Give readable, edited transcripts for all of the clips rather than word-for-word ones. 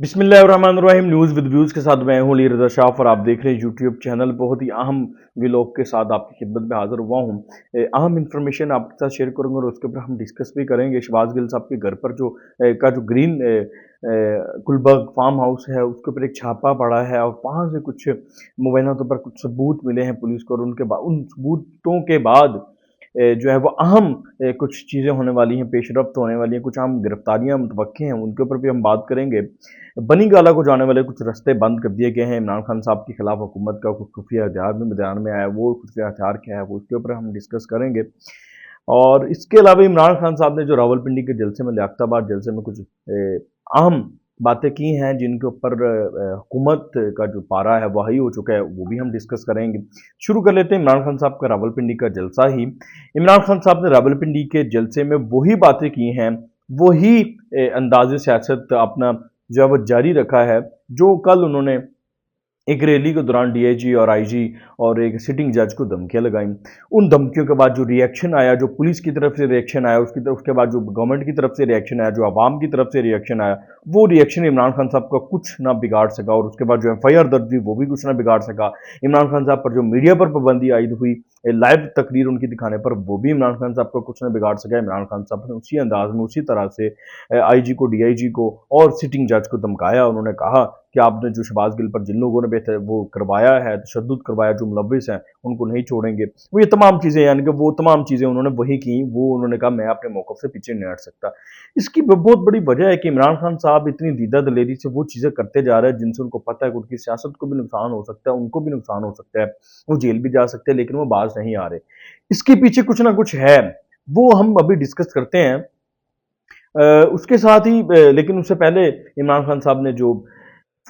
बिस्मिल्लाहिर्रहमानिर्रहीम। News with views के साथ मैं हूं अली रज़ा शाफ और आप देख रहे हैं यूट्यूब चैनल। बहुत ही अहम व्लॉग के साथ आपकी खिदमत में हाजिर हुआ हूं। अहम इंफॉर्मेशन आपके साथ शेयर करूंगा और उसके ऊपर हम डिस्कस भी करेंगे। शहबाज गिल साहब के घर पर जो ग्रीन गुलबर्ग फार्म हाउस है उसके ऊपर एक छापा पड़ा है और वहाँ से कुछ मुबैना तौर पर कुछ सबूत मिले हैं पुलिस को, और उन सबूतों के बाद जो है वो अहम कुछ चीज़ें होने वाली हैं, पेशरफ्त होने वाली हैं, कुछ अहम गिरफ्तारियां मुतवक्के हैं, उनके ऊपर भी हम बात करेंगे। बनी गाला को जाने वाले कुछ रास्ते बंद कर दिए गए हैं। इमरान खान साहब के खिलाफ हुकूमत का कुछ खुफिया हथियार भी मैदान में आया, वो खुफिया हथियार क्या है वो उसके ऊपर हम डिस्कस करेंगे। और इसके अलावा इमरान खान साहब ने जो रावलपिंडी के जलसे में, लियाकताबाद जलसे में कुछ अहम बातें की हैं जिनके ऊपर हुकूमत का जो पारा है वो हाई हो चुका है, वो भी हम डिस्कस करेंगे। शुरू कर लेते हैं इमरान खान साहब का रावलपिंडी का जलसा ही। इमरान खान साहब ने रावलपिंडी के जलसे में वही बातें की हैं, वही अंदाज़ सियासत अपना जो है वो जारी रखा है जो कल उन्होंने एक रैली के दौरान डीआईजी और आईजी और एक सिटिंग जज को धमकियां लगाई। उन धमकियों के बाद जो रिएक्शन आया, जो पुलिस की तरफ से रिएक्शन आया, उसके बाद जो गवर्नमेंट की तरफ से रिएक्शन आया, जो आवाम की तरफ से रिएक्शन आया, वो रिएक्शन इमरान खान साहब का कुछ ना बिगाड़ सका। और उसके बाद जो एफआईआर दर्ज हुई वो भी कुछ ना बिगाड़ सका। इमरान खान साहब पर जो मीडिया पर पाबंदी आयद हुई, लाइव तकरीर उनकी दिखाने पर, वो भी इमरान खान साहब का कुछ ना बिगाड़ सका। इमरान खान साहब ने उसी अंदाज में, उसी तरह से आईजी को, डीआईजी को और सिटिंग जज को धमकाया। उन्होंने कहा कि आपने जो शहबाज गिल पर जिन लोगों ने बेहतर वो करवाया है, तशद्दुद करवाया, जो मुलविस हैं उनको नहीं छोड़ेंगे। वो ये तमाम चीज़ें, यानी कि वो तमाम चीज़ें उन्होंने वही की। वो उन्होंने कहा मैं अपने मौक़िफ़ से पीछे नहीं हट सकता। इसकी बहुत बड़ी वजह है कि इमरान खान साहब इतनी दीदा दलेरी से वो चीज़ें करते जा रहे हैं जिनसे उनको पता है कि उनकी सियासत को भी नुकसान हो सकता है, उनको भी नुकसान हो सकता है, वो जेल भी जा सकते हैं, लेकिन वो बाज नहीं आ रहे। इसके पीछे कुछ ना कुछ है, वो हम अभी डिस्कस करते हैं। उसके साथ ही लेकिन उससे पहले इमरान खान साहब ने जो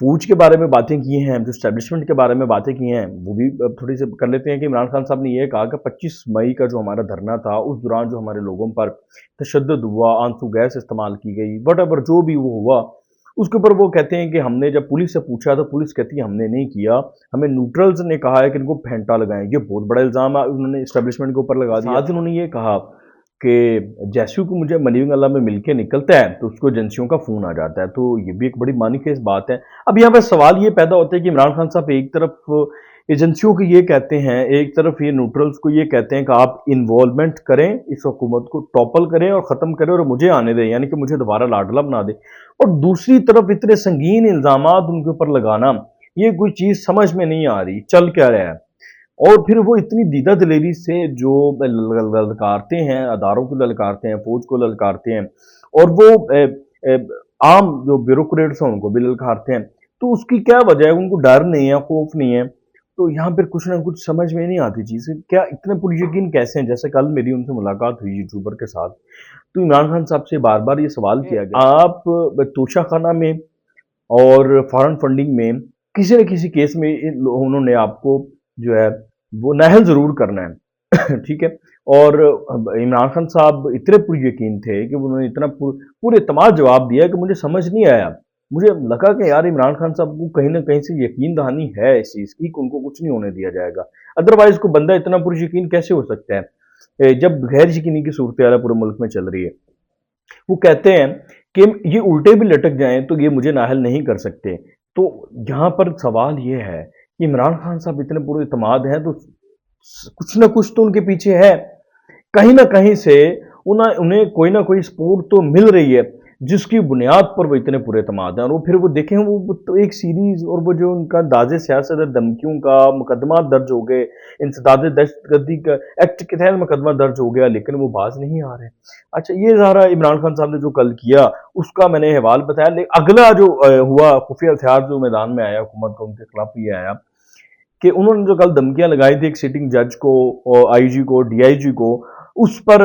फौज के बारे में बातें की हैं, जो एस्टेब्लिशमेंट के बारे में बातें की हैं, वो भी अब थोड़ी सी कर लेते हैं। कि इमरान खान साहब ने ये कहा कि 25 मई का जो हमारा धरना था, उस दौरान जो हमारे लोगों पर तशद्दुद हुआ, आंसू गैस इस्तेमाल की गई, वट जो भी वो हुआ, उसके ऊपर वो कहते हैं कि हमने जब पुलिस से पूछा तो पुलिस कहती है हमने नहीं किया, हमें न्यूट्रल्स ने कहा है कि इनको फेंटा लगाएं। ये बहुत बड़ा इल्ज़ाम उन्होंने एस्टेब्लिशमेंट के ऊपर लगा दिया। साथ ही उन्होंने ये कहा कि जैसे को मुझे मलिंग अल्लाह में मिलके निकलता है तो उसको एजेंसियों का फ़ोन आ जाता है। तो ये भी एक बड़ी मानीखेज बात है। अब यहाँ पर सवाल ये पैदा होता है कि इमरान खान साहब एक तरफ एजेंसियों को ये कहते हैं, एक तरफ ये न्यूट्रल्स को ये कहते हैं कि आप इन्वॉल्वमेंट करें, इस हुकूमत को टॉपल करें और ख़त्म करें और मुझे आने दें, यानी कि मुझे दोबारा लाडला बना दें। और दूसरी तरफ इतने संगीन इल्ज़ामात उनके ऊपर लगाना, ये कोई चीज़ समझ में नहीं आ रही, चल क्या रहा है। और फिर वो इतनी दीदा दलेरी से जो ललकारते हैं, अदारों को ललकारते हैं, फौज को ललकारते हैं, और वो आम जो ब्यूरोक्रेट्स हैं उनको भी ललकारते हैं। तो उसकी क्या वजह है? उनको डर नहीं है, खौफ नहीं है। तो यहाँ पर कुछ ना कुछ समझ में नहीं आती चीज़, क्या इतने पुरयकीन कैसे हैं? जैसे कल मेरी उनसे मुलाकात हुई यूट्यूबर के साथ, तो इमरान खान साहब से बार बार ये सवाल किया गया, आप तोशाखाना में और फॉरेन फंडिंग में किसी न किसी केस में उन्होंने आपको जो है वो नाअहल ज़रूर करना है ठीक है। और इमरान खान साहब इतने पुरयकीन थे कि उन्होंने इतना पूरे एतमाद जवाब दिया कि मुझे समझ नहीं आया। मुझे लगा कि यार इमरान खान साहब को कहीं ना कहीं से यकीन दहानी है इस चीज़ की कि उनको कुछ नहीं होने दिया जाएगा, अदरवाइज को बंदा इतना पुरयकीन कैसे हो सकता है जब गैर यकीनी की सूरत हाल पूरे मुल्क में चल रही है। वो कहते हैं कि ये उल्टे भी लटक जाएं तो ये मुझे नाअहल नहीं कर सकते। तो यहाँ पर सवाल ये है कि इमरान खान साहब इतने पूरे इत्मीनान हैं तो कुछ ना कुछ तो उनके पीछे है, कहीं ना कहीं से उन्हें कोई ना कोई सपोर्ट तो मिल रही है जिसकी बुनियाद पर वो इतने पूरे इत्मीनान हैं। और वो फिर वो देखें, वो तो एक सीरीज, और वो जो उनका दाज़े सियासत है, धमकियों का मुकदमा दर्ज हो गए, इंसदाद दहशतगर्दी का एक्ट के तहत मुकदमा दर्ज हो गया, लेकिन वो बाज नहीं आ रहे। अच्छा, ये ज़ारा इमरान खान साहब ने जो कल किया उसका मैंने हवाल बताया, लेकिन अगला जो हुआ खुफिया हथियार जो मैदान में आया हुकूमत को उनके खिलाफ ये आया कि उन्होंने जो कल धमकियां लगाई थी एक सिटिंग जज को और आईजी को, डीआईजी को, उस पर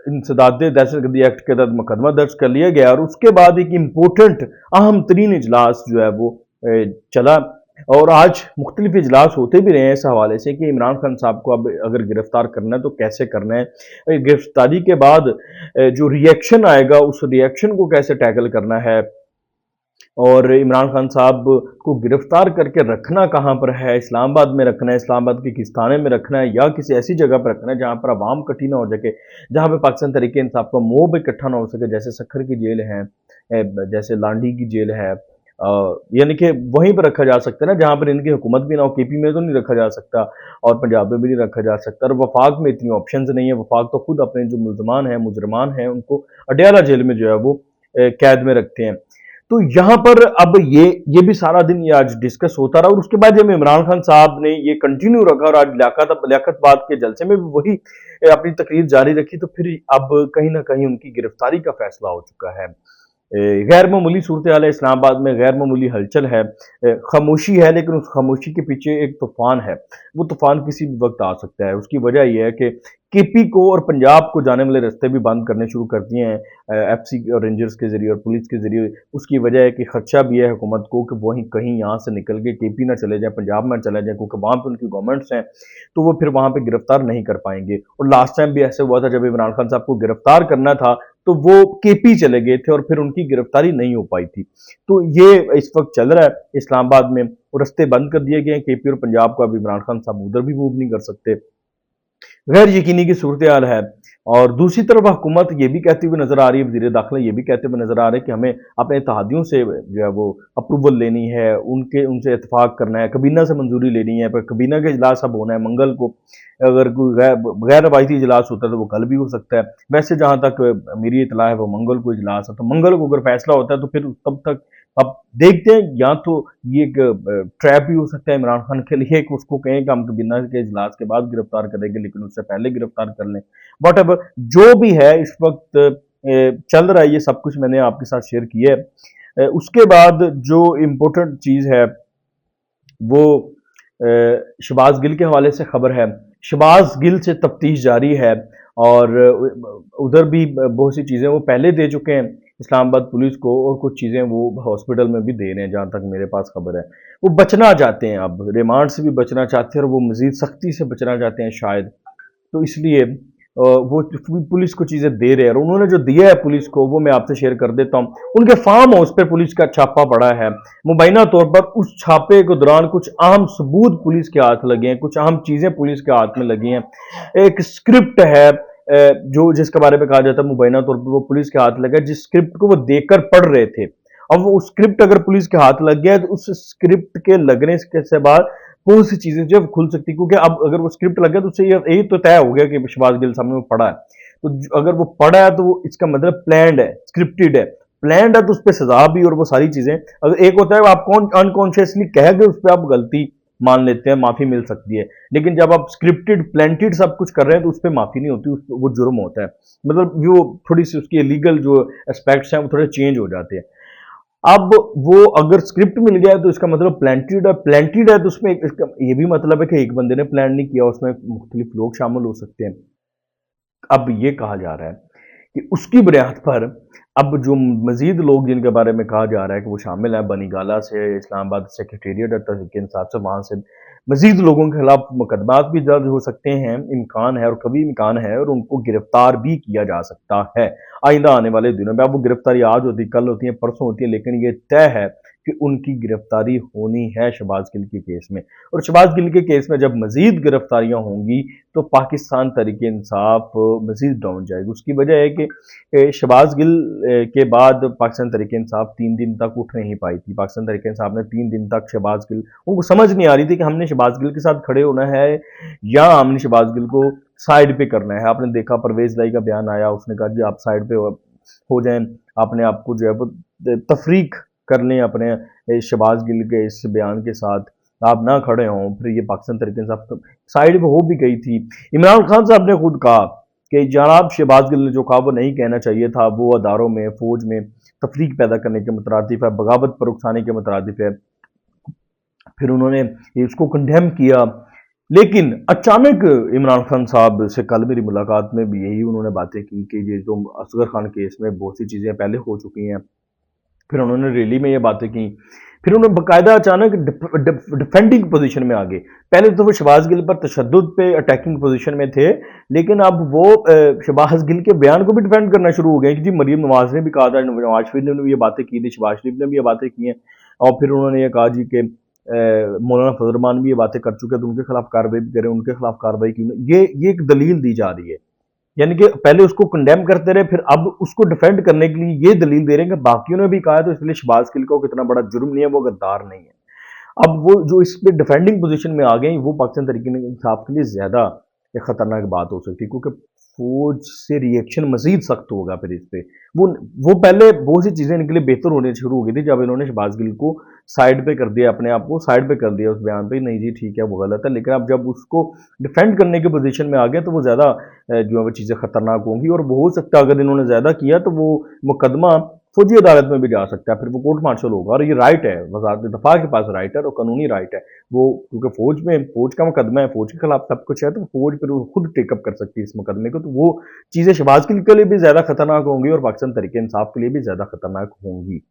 इंसदाद दहशतगर्दी एक्ट के तहत मुकदमा दर्ज कर लिया गया। और उसके बाद एक इम्पोर्टेंट अहम तरीन इजलास जो है वो चला, और आज मुख्तलिफ इजलास होते भी रहे हैं इस हवाले से कि इमरान खान साहब को अब अगर गिरफ्तार करना है तो कैसे करना है, गिरफ्तारी के बाद जो रिएक्शन आएगा उस रिएक्शन को कैसे टैकल करना है, और इमरान खान साहब को गिरफ्तार करके रखना कहाँ पर है, इस्लामाबाद में रखना है, इस्लामाबाद के किस थाने में रखना है, या किसी ऐसी जगह पर रखना है जहाँ पर आवाम इकट्ठी ना हो सके, जहाँ पे पाकिस्तान तहरीक इंसाफ का मोब इकट्ठा ना हो सके, जैसे सखर की जेल है, जैसे लांडी की जेल है, यानी कि वहीं पर रखा जा सकता है ना जहाँ पर इनकी हुकूमत भी ना हो। केपी में तो नहीं रखा जा सकता और पंजाब में भी नहीं रखा जा सकता, और वफाक में इतनी ऑप्शंस नहीं है। वफाक तो खुद अपने जो मुल्जमान हैं, मुजरमान हैं, उनको अडयाला जेल में जो है वो कैद में रखते हैं। तो यहाँ पर अब ये भी सारा दिन ये आज डिस्कस होता रहा, और उसके बाद जब इमरान खान साहब ने ये कंटिन्यू रखा और आज लियाकतबाद के जलसे में भी वही अपनी तकरीर जारी रखी, तो फिर अब कहीं ना कहीं उनकी गिरफ्तारी का फैसला हो चुका है। गैर मामूली सूरत हाल है इस्लामाबाद में, गैर मामूली हलचल है, खामोशी है, लेकिन उस खामोशी के पीछे एक तूफान है। वो तूफान किसी भी वक्त आ सकता है। उसकी वजह यह है कि केपी को और पंजाब को जाने वाले रास्ते भी बंद करने शुरू कर दिए हैं एफसी और रेंजर्स के जरिए और पुलिस के जरिए। उसकी वजह है कि खदशा भी है हुकूमत को कि वहीं कहीं यहाँ से निकल के केपी ना चले जाए, पंजाब में चले जाए, क्योंकि वहाँ पे उनकी गवर्नमेंट्स हैं, तो वो फिर वहाँ पे गिरफ्तार नहीं कर पाएंगे। और लास्ट टाइम भी ऐसे हुआ था, जब इमरान खान साहब को गिरफ्तार करना था तो वो केपी चले गए थे और फिर उनकी गिरफ्तारी नहीं हो पाई थी। तो ये इस वक्त चल रहा है इस्लामाबाद में, और रास्ते बंद कर दिए गए हैं केपी और पंजाब को। अब इमरान खान साहब उधर भी मूव नहीं कर सकते। गैर यकीनी की सूरत हाल है। और दूसरी तरफ हुकूमत ये भी कहती हुई नजर आ रही है, वजीर दाखिला ये भी कहते हुए नजर आ रहे हैं कि हमें अपने इत्तेहादियों से जो है वो अप्रूवल लेनी है, उनसे इतफाक करना है, कबीना से मंजूरी लेनी है। पर कबीना का इजलास अब होना है मंगल को। अगर कोई गैर रवायती इजलास होता है तो वो कल भी हो सकता है। वैसे जहां तक मेरी इतला है वो मंगल को इजलास है, तो मंगल को अगर फैसला होता है तो फिर तब तक अब देखते हैं। या तो ये एक ट्रैप भी हो सकता है इमरान खान के लिए कि उसको कहें कि हम कबीना के इजलास के बाद गिरफ्तार करेंगे, लेकिन उससे पहले गिरफ्तार कर लें। बट अब जो भी है इस वक्त चल रहा है, ये सब कुछ मैंने आपके साथ शेयर किया है। उसके बाद जो इम्पोर्टेंट चीज़ है वो शहबाज गिल के हवाले से खबर है। शहबाज गिल से तफ्तीश जारी है, और उधर भी बहुत सी चीज़ें वो पहले दे चुके हैं इस्लामाबाद पुलिस को, और कुछ चीज़ें वो हॉस्पिटल में भी दे रहे हैं जहाँ तक मेरे पास खबर है। वो बचना चाहते हैं, अब रिमांड से भी बचना चाहते हैं, और वो मज़ीद सख्ती से बचना चाहते हैं शायद। तो इसलिए वो पुलिस को चीज़ें दे रहे हैं, और उन्होंने जो दिया है पुलिस को वो मैं आपसे शेयर कर देता हूँ। उनके फार्म हाउस पर पुलिस का छापा पड़ा है। मुबैना तौर पर उस छापे के दौरान कुछ अहम सबूत पुलिस के हाथ लगे हैं, कुछ अहम चीज़ें पुलिस के हाथ में लगी हैं। एक स्क्रिप्ट है जो जिसके बारे में कहा जाता है मुबैना तौर पर वो पुलिस के हाथ लगा, जिस स्क्रिप्ट को वो देखकर पढ़ रहे थे। अब वो स्क्रिप्ट अगर पुलिस के हाथ लग गया तो उस स्क्रिप्ट के लगने से बाद कौन सी चीजें जो खुल सकती, क्योंकि अब अगर वो स्क्रिप्ट लग गया तो उससे यही तो तय हो गया कि शहबाज गिल साहब ने वो पढ़ा है। तो अगर वो पढ़ा है तो वो इसका मतलब प्लान्ड है, स्क्रिप्टेड है। प्लान्ड है तो उस पर सजा भी और वो सारी चीजें। अगर एक होता है आप अनकॉन्शियसली कह के उस पर आप गलती मान लेते हैं, माफी मिल सकती है, लेकिन जब आप स्क्रिप्टेड प्लांटेड सब कुछ कर रहे हैं तो उस पर माफी नहीं होती, वो जुर्म होता है। मतलब वो थोड़ी सी उसकी लीगल जो एस्पेक्ट्स हैं वो थोड़े चेंज हो जाते हैं। अब वो अगर स्क्रिप्ट मिल गया है तो इसका मतलब प्लांटेड है तो उसमें इसका ये भी मतलब है कि एक बंदे ने प्लान नहीं किया, उसमें मुख्तलिफ लोग शामिल हो सकते हैं। अब ये कहा जा रहा है कि उसकी बुनियाद पर अब जो मजीद लोग जिनके बारे में कहा जा रहा है कि वो शामिल हैं, बनीगाला से, इस्लामाबाद सेक्रेटेरिएट तहरीक इंसाफ से, वहाँ से मजीद लोगों के खिलाफ मुकदमात भी दर्ज हो सकते हैं, इम्कान है और कभी इम्कान है, और उनको गिरफ्तार भी किया जा सकता है आइंदा आने वाले दिनों में। अब वो गिरफ्तारी आज होती, कल होती है, परसों होती है, लेकिन ये तय है कि उनकी गिरफ्तारी होनी है शहबाज गिल के केस में। और शहबाज गिल के केस में जब मजीद गिरफ्तारियां होंगी तो पाकिस्तान तहरीक इंसाफ मजीद डाउन जाएगी। उसकी वजह है कि शहबाज गिल के बाद पाकिस्तान तहरीक इंसाफ 3 दिन तक उठ नहीं पाई थी। पाकिस्तान तहरीक इंसाफ ने 3 दिन तक शहबाज गिल, उनको समझ नहीं आ रही थी कि हमने शहबाज गिल के साथ खड़े होना है या हमने शहबाज गिल को साइड पे करना है। आपने देखा परवेज लाई का बयान आया, उसने कहा जी आप साइड पे हो जाएं, आपने आपको जो है वो तफरीक कर लें अपने शहबाज गिल के इस बयान के साथ, आप ना खड़े हों। फिर ये पाकिस्तान तहरीक इंसाफ साइड पे हो भी गई थी। इमरान खान साहब ने खुद कहा कि जनाब शहबाज गिल ने जो कहा वो नहीं कहना चाहिए था, वो अदारों में फौज में तफरीक पैदा करने के मुतरादिफ है, बगावत पर उकसाने के मुतरादिफ है। फिर उन्होंने इसको कंडेम किया, लेकिन अचानक इमरान खान साहब से कल मेरी मुलाकात में भी यही उन्होंने बातें की कि ये जो असगर खान केस में बहुत सी चीज़ें पहले हो चुकी हैं। फिर उन्होंने रैली में ये बातें की, फिर उन्होंने बाकायदा अचानक डिफेंडिंग पोजीशन में आ गए। पहले तो वो शहबाज गिल पर तशद्दुद पे अटैकिंग पोजीशन में थे, लेकिन अब वो शहबाज गिल के बयान को भी डिफेंड करना शुरू हो गए कि जी मरीम नवाज ने भी कहा था, नवाज शरीफ ने भी ये बातें की थी, शहबाज शरीफ ने भी ये बातें की हैं। और फिर उन्होंने ये कहा जी कि मौलाना फजल रहमान भी ये बातें कर चुके हैं तो उनके खिलाफ कार्रवाई भी करें, उनके खिलाफ कार्रवाई क्यों नहीं। ये एक दलील दी जा रही है यानी कि पहले उसको कंडेम करते रहे, फिर अब उसको डिफेंड करने के लिए ये दलील दे रहे हैं कि बाकियों ने भी कहा है तो इसलिए शहबाज गिल को कितना बड़ा जुर्म नहीं है, वो गद्दार नहीं है। अब वो जो इस पे डिफेंडिंग पोजीशन में आ गए, वो पाकिस्तान तहरीक इंसाफ के लिए ज़्यादा एक खतरनाक बात हो सकती है, क्योंकि फौज से रिएक्शन मजीद सख्त होगा फिर इस पे। वो पहले बहुत सी चीज़ें इनके लिए बेहतर होने शुरू हो गई थी जब इन्होंने शहबाज गिल को साइड पे कर दिया, अपने आप को साइड पे कर दिया उस बयान पे, नहीं जी ठीक है वो गलत है। लेकिन अब जब उसको डिफेंड करने की पोजीशन में आ गया तो वो ज़्यादा जो है वो चीज़ें खतरनाक होंगी, और वो हो सकता है अगर इन्होंने ज़्यादा किया तो वो मुकदमा फौजी अदालत में भी जा सकता है, फिर वो कोर्ट मार्शल होगा, और ये राइट है, वज़ारत दफ़ा के पास राइट है और कानूनी राइट है वो, क्योंकि फौज का मुकदमा है, फौज के खिलाफ सब कुछ है, तो फौज फिर वो खुद टेकअप कर सकती है इस मुकदमे को। तो वो चीज़ें शहबाज गिल के लिए भी ज़्यादा खतरनाक होंगी और पाकिस्तान तहरीक इंसाफ के लिए भी ज़्यादा खतरनाक होंगी।